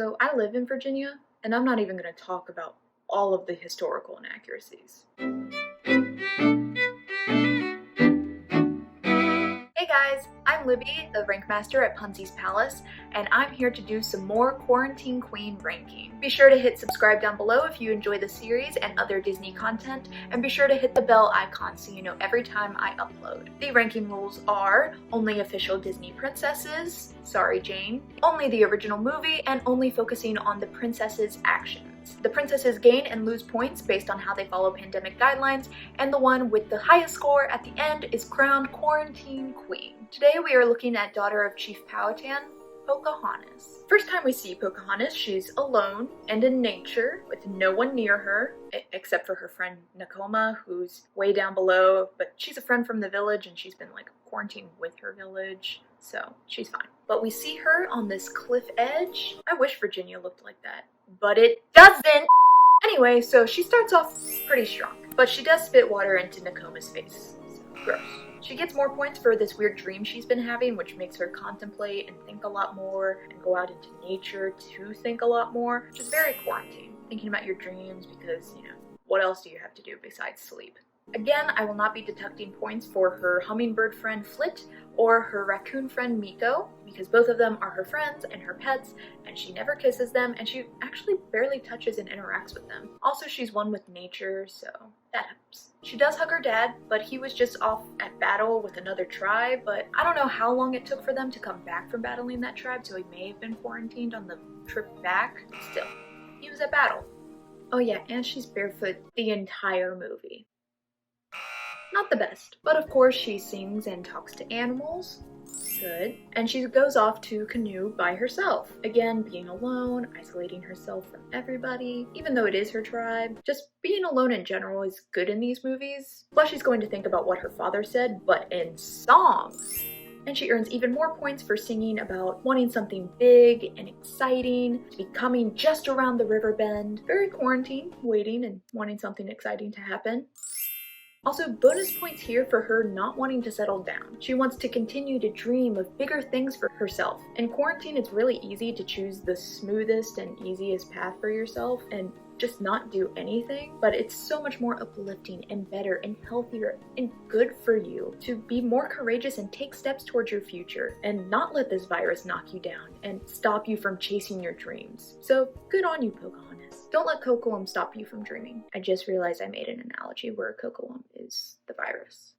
So I live in Virginia, and I'm not even going to talk about all of the historical inaccuracies. Hey guys, I'm Libby, the rank master at Punsy's Palace, and I'm here to do some more Quarantine Queen ranking. Be sure to hit subscribe down below if you enjoy the series and other Disney content, and be sure to hit the bell icon so you know every time I upload. The ranking rules are only official Disney princesses, sorry Jane, only the original movie, and only focusing on the princess's actions. The princesses gain and lose points based on how they follow pandemic guidelines, and the one with the highest score at the end is crowned Quarantine Queen. Today we are looking at daughter of Chief Powhatan, Pocahontas. First time we see Pocahontas, she's alone and in nature with no one near her, except for her friend Nakoma, who's way down below, but she's a friend from the village and she's been like quarantined with her village, so she's fine. But we see her on this cliff edge. I wish Virginia looked like that, but it doesn't! Anyway, so she starts off pretty strong, but she does spit water into Nakoma's face. So, gross. She gets more points for this weird dream she's been having, which makes her contemplate and think a lot more and go out into nature to think a lot more, which is very quarantine. Thinking about your dreams because, you know, what else do you have to do besides sleep? Again, I will not be deducting points for her hummingbird friend Flit or her raccoon friend Miko, because both of them are her friends and her pets, and she never kisses them, and she actually barely touches and interacts with them. Also, she's one with nature, so that helps. She does hug her dad, but he was just off at battle with another tribe, but I don't know how long it took for them to come back from battling that tribe, so he may have been quarantined on the trip back. Still, he was at battle. Oh yeah, and she's barefoot the entire movie. Not the best, but of course she sings and talks to animals. Good. And she goes off to canoe by herself. Again, being alone, isolating herself from everybody, even though it is her tribe. Just being alone in general is good in these movies. Plus she's going to think about what her father said, but in song. And she earns even more points for singing about wanting something big and exciting to be coming just around the river bend. Very quarantine, waiting and wanting something exciting to happen. Also, bonus points here for her not wanting to settle down. She wants to continue to dream of bigger things for herself. In quarantine, it's really easy to choose the smoothest and easiest path for yourself and just not do anything, but it's so much more uplifting and better and healthier and good for you to be more courageous and take steps towards your future and not let this virus knock you down and stop you from chasing your dreams. So good on you, Pocahontas. Don't let cocoa stop you from dreaming. I just realized I made an analogy where cocoa is the virus.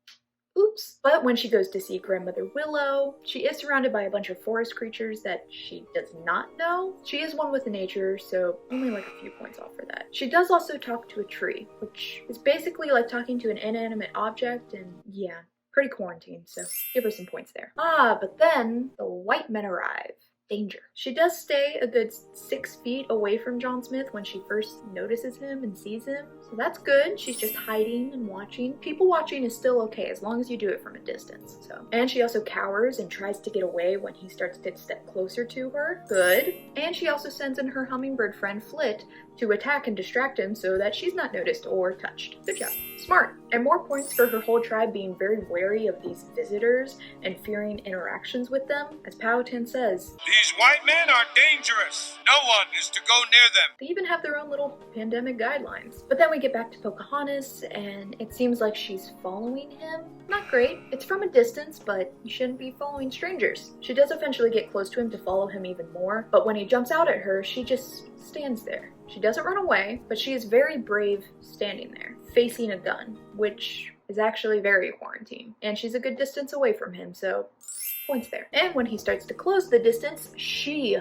Oops. But when she goes to see Grandmother Willow, she is surrounded by a bunch of forest creatures that she does not know. She is one with nature, so only like a few points off for that. She does also talk to a tree, which is basically like talking to an inanimate object, and yeah, pretty quarantine, so give her some points there. But then the white men arrive. Danger. She does stay a good 6 feet away from John Smith when she first notices him and sees him, so that's good. She's just hiding and watching. People watching is still okay as long as you do it from a distance. And she also cowers and tries to get away when he starts to step closer to her. Good. And she also sends in her hummingbird friend Flit to attack and distract him so that she's not noticed or touched. Good job. Smart. And more points for her whole tribe being very wary of these visitors and fearing interactions with them. As Powhatan says, "These white men are dangerous. No one is to go near them." They even have their own little pandemic guidelines. But then we get back to Pocahontas, and it seems like she's following him. Not great. It's from a distance, but you shouldn't be following strangers. She does eventually get close to him to follow him even more, but when he jumps out at her, she just stands there. She doesn't run away, but she is very brave standing there, facing a gun, which is actually very quarantine. And she's a good distance away from him, so points there. And when he starts to close the distance, she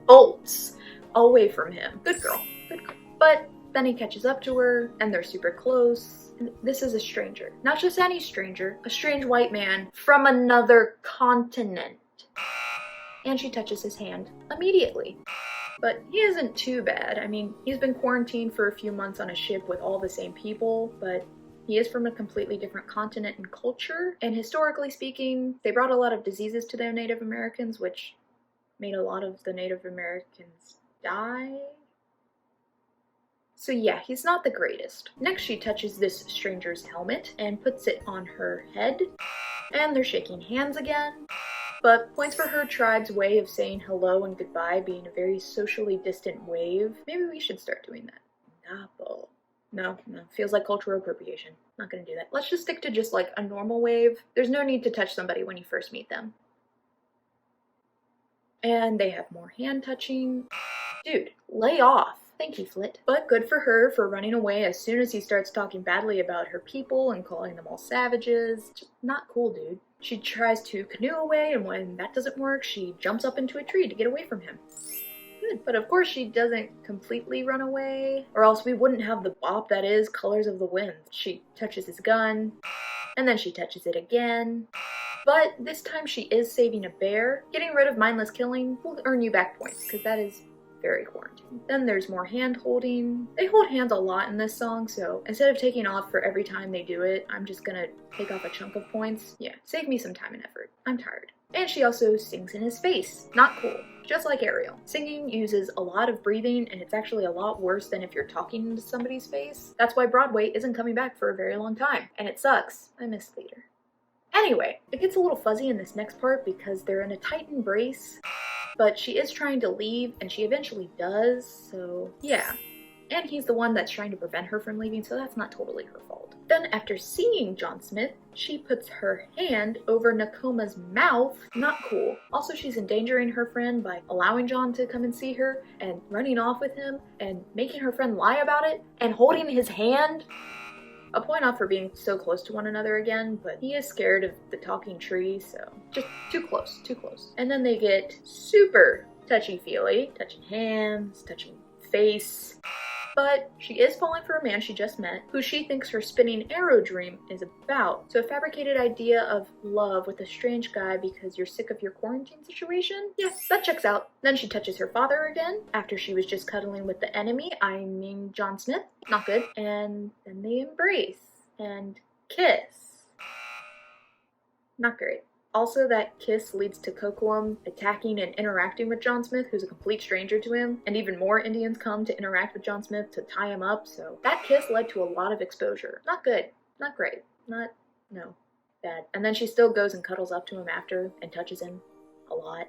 bolts away from him. Good girl. Good girl. But then he catches up to her, and they're super close. And this is a stranger. Not just any stranger, a strange white man from another continent. And she touches his hand immediately. But he isn't too bad. I mean, he's been quarantined for a few months on a ship with all the same people, but he is from a completely different continent and culture. And historically speaking, they brought a lot of diseases to their Native Americans, which made a lot of the Native Americans die. So yeah, he's not the greatest. Next, she touches this stranger's helmet and puts it on her head. And they're shaking hands again. But points for her tribe's way of saying hello and goodbye being a very socially distant wave. Maybe we should start doing that. Napo. No, feels like cultural appropriation. Not gonna do that. Let's just stick to just like a normal wave. There's no need to touch somebody when you first meet them. And they have more hand touching. Dude, lay off. Thank you, Flit. But good for her for running away as soon as he starts talking badly about her people and calling them all savages. Just not cool, dude. She tries to canoe away, and when that doesn't work, she jumps up into a tree to get away from him. Good. But of course she doesn't completely run away, or else we wouldn't have the bop that is Colors of the Wind. She touches his gun, and then she touches it again. But this time she is saving a bear. Getting rid of mindless killing will earn you back points, because that is very quarantine. Then there's more hand holding. They hold hands a lot in this song, so instead of taking off for every time they do it, I'm just gonna take off a chunk of points. Yeah, save me some time and effort. I'm tired. And she also sings in his face. Not cool. Just like Ariel. Singing uses a lot of breathing, and it's actually a lot worse than if you're talking into somebody's face. That's why Broadway isn't coming back for a very long time. And it sucks. I miss theater. Anyway, it gets a little fuzzy in this next part because they're in a tight embrace, but she is trying to leave, and she eventually does, so yeah. And he's the one that's trying to prevent her from leaving, so that's not totally her fault. Then after seeing John Smith, she puts her hand over Nakoma's mouth. Not cool. Also, she's endangering her friend by allowing John to come and see her, and running off with him, and making her friend lie about it, and holding his hand. A point off for being so close to one another again, but he is scared of the talking tree, so just too close, too close. And then they get super touchy-feely, touching hands, touching face. But she is falling for a man she just met, who she thinks her spinning arrow dream is about. So a fabricated idea of love with a strange guy because you're sick of your quarantine situation? Yeah, that checks out. Then she touches her father again, after she was just cuddling with the enemy, I mean John Smith. Not good. And then they embrace and kiss. Not great. Also, that kiss leads to Kocoum attacking and interacting with John Smith, who's a complete stranger to him, and even more Indians come to interact with John Smith to tie him up, so that kiss led to a lot of exposure. Not good. Not great. No. Bad. And then she still goes and cuddles up to him after and touches him a lot.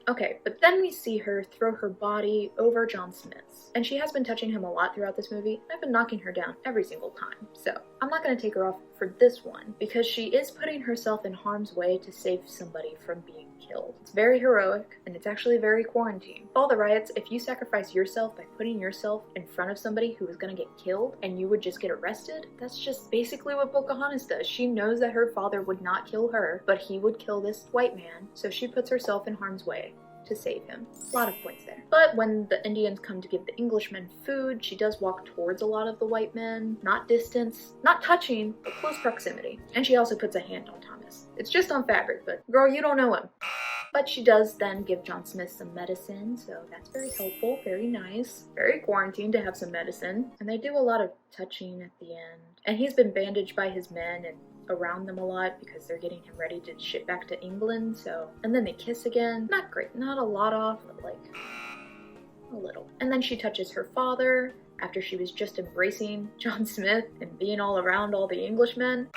Okay, but then we see her throw her body over John Smith's, and she has been touching him a lot throughout this movie. I've been knocking her down every single time, so I'm not going to take her off for this one, because she is putting herself in harm's way to save somebody from being killed. It's very heroic, and it's actually very quarantine. All the riots, if you sacrifice yourself by putting yourself in front of somebody who is going to get killed, and you would just get arrested, that's just basically what Pocahontas does. She knows that her father would not kill her, but he would kill this white man, so she puts herself in harm's way to save him. A lot of points there. But when the Indians come to give the Englishmen food, she does walk towards a lot of the white men. Not distance, not touching, but close proximity. And she also puts a hand on Thomas. It's just on fabric, but girl, you don't know him. But she does then give John Smith some medicine, so that's very helpful, very nice. Very quarantined to have some medicine. And they do a lot of touching at the end. And he's been bandaged by his men and around them a lot because they're getting him ready to ship back to England, so. And then they kiss again. Not great, not a lot off, but like a little. And then she touches her father after she was just embracing John Smith and being all around all the Englishmen.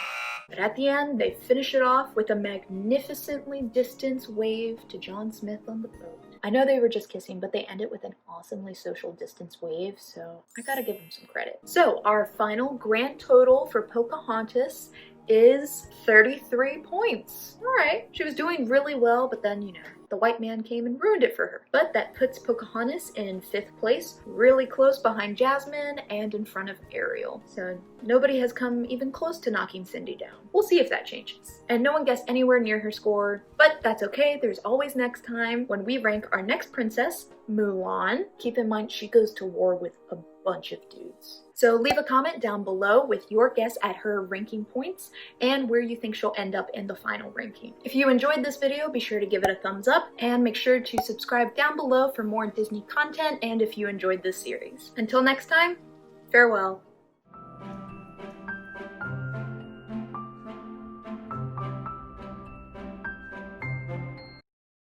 But at the end, they finish it off with a magnificently distance wave to John Smith on the boat. I know they were just kissing, but they end it with an awesomely social distance wave, so I gotta give them some credit. So our final grand total for Pocahontas is 33 points. Alright, she was doing really well, but then, you know, the white man came and ruined it for her. But that puts Pocahontas in 5th place, really close behind Jasmine and in front of Ariel. So nobody has come even close to knocking Cindy down. We'll see if that changes. And no one guessed anywhere near her score, but that's okay. There's always next time when we rank our next princess, Mulan. Keep in mind she goes to war with a bunch of dudes. So leave a comment down below with your guess at her ranking points and where you think she'll end up in the final ranking. If you enjoyed this video, be sure to give it a thumbs up and make sure to subscribe down below for more Disney content and if you enjoyed this series. Until next time, farewell.